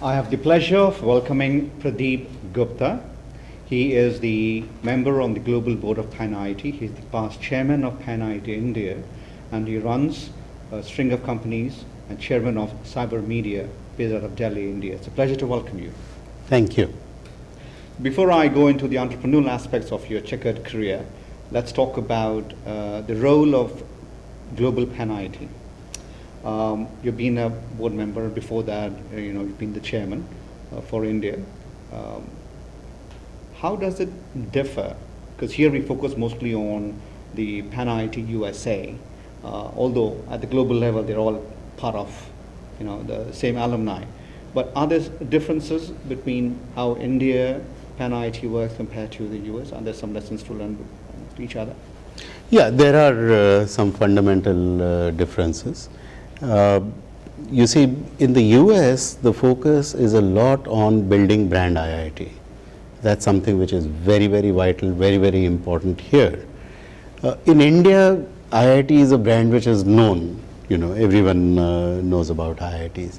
I have the pleasure of welcoming Pradeep Gupta. He is the member on the global board of PanIIT. He's the past chairman of PanIIT India, and he runs a string of companies and chairman of Cybermedia based out of Delhi, India. It's a pleasure to welcome you. Thank you. Before I go into the entrepreneurial aspects of your checkered career, let's talk about the role of global PanIIT. You've been a board member. Before that, you've been the chairman for India. How does it differ? Because here we focus mostly on the PanIIT USA, although at the global level they're all part of the same alumni. But are there differences between how India PanIIT works compared to the US? Are there some lessons to learn with each other? Yeah, there are some fundamental differences. You see, in the US, the focus is a lot on building brand IIT. That's something which is very, very vital, very, very important here. In India, IIT is a brand which is known. Everyone knows about IITs.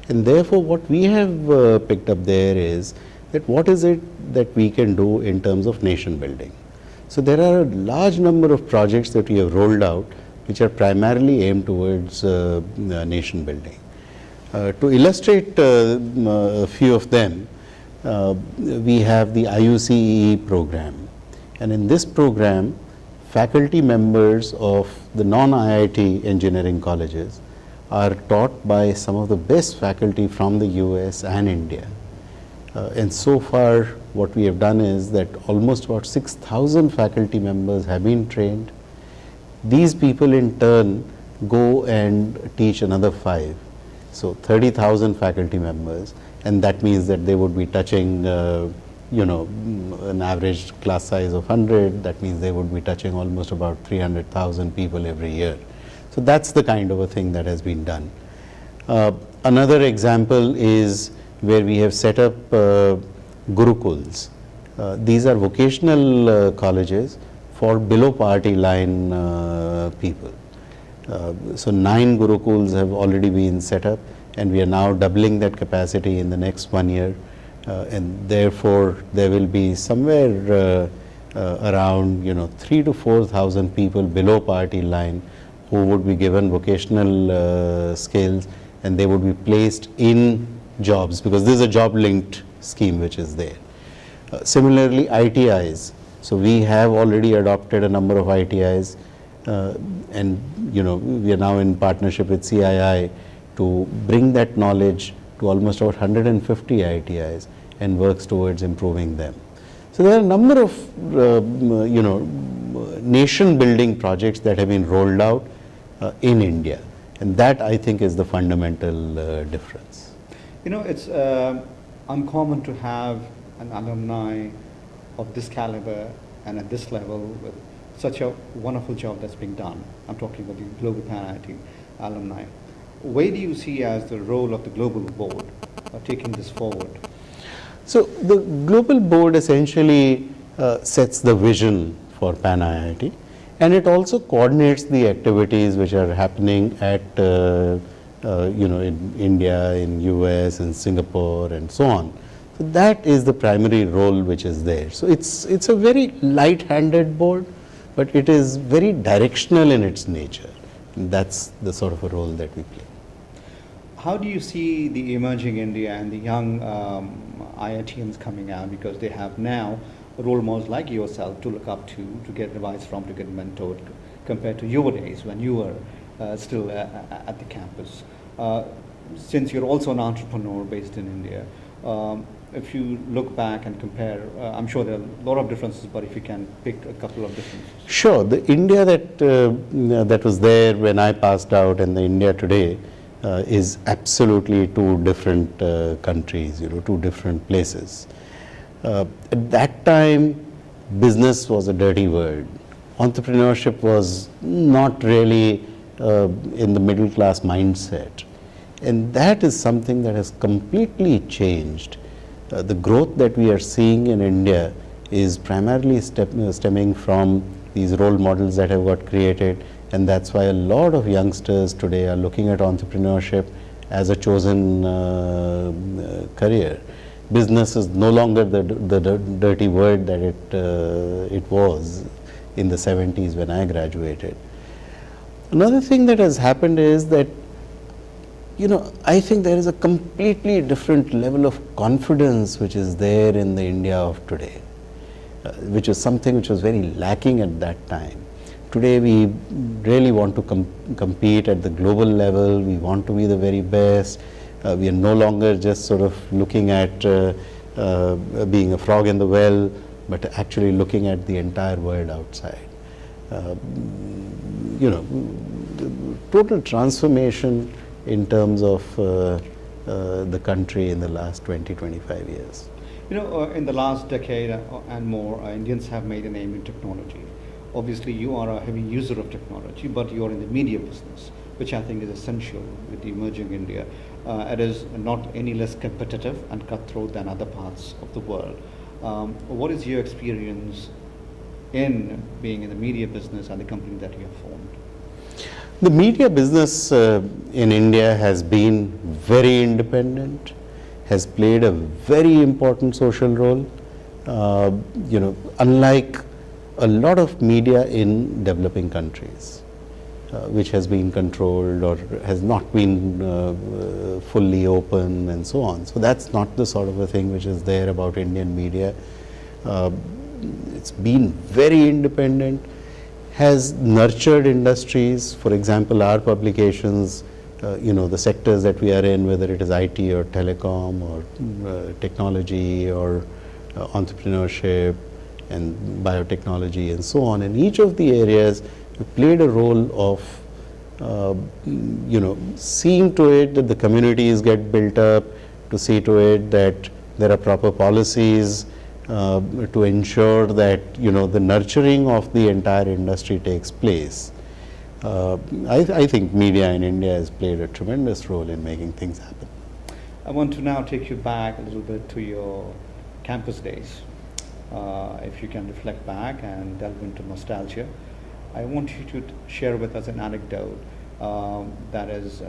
And therefore, what we have picked up there is that what is it that we can do in terms of nation building. So there are a large number of projects that we have rolled out which are primarily aimed towards nation building. To illustrate a few of them, we have the IUCEE program, and in this program faculty members of the non-IIT engineering colleges are taught by some of the best faculty from the US and India. And so far what we have done is that almost about 6,000 faculty members have been trained. These people in turn go and teach another 5. So 30,000 faculty members, and that means that they would be touching an average class size of 100. That means they would be touching almost about 300,000 people every year. So that's the kind of a thing that has been done. Another example is where we have set up Gurukuls. These are vocational colleges for below poverty line people. So 9 Gurukuls have already been set up, and we are now doubling that capacity in the next 1 year. And therefore, there will be somewhere around 3,000 to 4,000 people below poverty line who would be given vocational skills, and they would be placed in jobs, because this is a job linked scheme which is there. Similarly, ITIs. So we have already adopted a number of ITIs, and we are now in partnership with CII to bring that knowledge to almost about 150 ITIs and works towards improving them. So there are a number of nation building projects that have been rolled out in India, and that I think is the fundamental difference. It's uncommon to have an alumni of this caliber and at this level with such a wonderful job that's being done. I'm talking about the global PanIIT alumni. Where do you see as the role of the global board taking this forward? So the global board essentially sets the vision for PanIIT, and it also coordinates the activities which are happening at in India, in US, in Singapore, and so on. So that is the primary role which is there. So it's a very light-handed board, but it is very directional in its nature. And that's the sort of a role that we play. How do you see the emerging India and the young IITians coming out, because they have now role models like yourself to look up to get advice from, to get mentored, compared to your days when you were still at the campus? Since you're also an entrepreneur based in India, if you look back and compare, I'm sure there are a lot of differences, but if you can pick a couple of differences. Sure. The India that was there when I passed out and the India today is absolutely two different countries, two different places. At that time, business was a dirty word. Entrepreneurship was not really in the middle class mindset. And that is something that has completely changed. The growth that we are seeing in India is primarily stemming from these role models that have got created, and that's why a lot of youngsters today are looking at entrepreneurship as a chosen career. Business is no longer the dirty word that it was in the 70s when I graduated. Another thing that has happened is that, I think there is a completely different level of confidence which is there in the India of today, which is something which was very lacking at that time. Today we really want to compete at the global level. We want to be the very best. We are no longer just sort of looking at being a frog in the well, but actually looking at the entire world outside. Total transformation in terms of the country in the last 20-25 years. In the last decade and more, Indians have made a name in technology. Obviously, you are a heavy user of technology, but you are in the media business, which I think is essential with the emerging India. It is not any less competitive and cutthroat than other parts of the world. What is your experience in being in the media business and the company that you have formed? The media business in India has been very independent, has played a very important social role. Unlike a lot of media in developing countries, which has been controlled or has not been fully open and so on. So that's not the sort of a thing which is there about Indian media. It's been very independent, has nurtured industries. For example, our publications, the sectors that we are in, whether it is IT or telecom or technology or entrepreneurship and biotechnology and so on, in each of the areas we played a role of seeing to it that the communities get built up, to see to it that there are proper policies to ensure that the nurturing of the entire industry takes place. I think media in India has played a tremendous role in making things happen. I want to now take you back a little bit to your campus days. If you can reflect back and delve into nostalgia, I want you to share with us an anecdote that is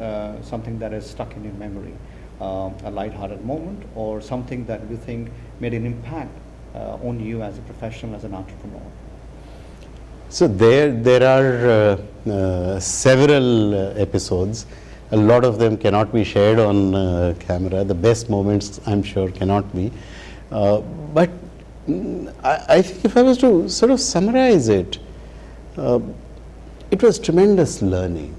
something that is stuck in your memory, a lighthearted moment or something that you think made an impact on you as a professional, as an entrepreneur. So there are several episodes. A lot of them cannot be shared on camera. The best moments, I'm sure, cannot be. But I think if I was to sort of summarize it, it was tremendous learning.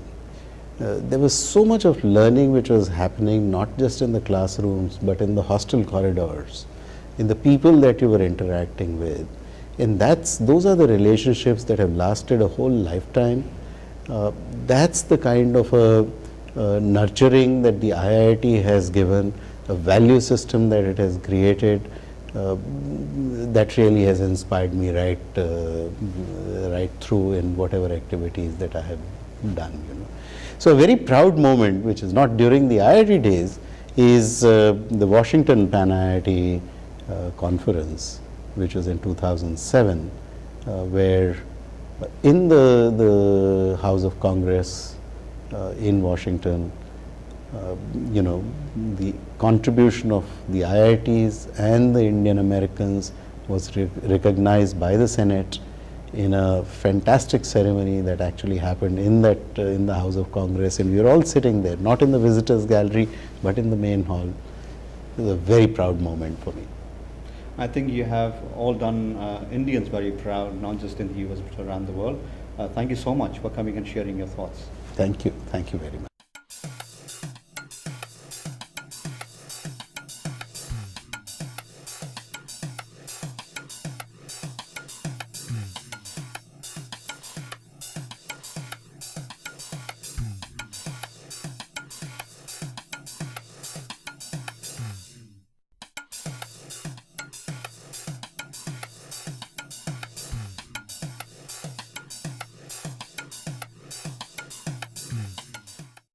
There was so much of learning which was happening not just in the classrooms but in the hostel corridors, in the people that you were interacting with. And those are the relationships that have lasted a whole lifetime. That's the kind of a nurturing that the IIT has given, a value system that it has created, that really has inspired me right through in whatever activities that I have done. So a very proud moment, which is not during the IIT days, is the Washington PanIIT conference, which was in 2007, where in the House of Congress in Washington, the contribution of the IITs and the Indian Americans was recognized by the Senate in a fantastic ceremony that actually happened in the House of Congress, and we were all sitting there, not in the visitors gallery but in the main hall. It was a very proud moment for me. I think you have all done Indians very proud, not just in the US but around the world. Thank you so much for coming and sharing your thoughts. Thank you very much.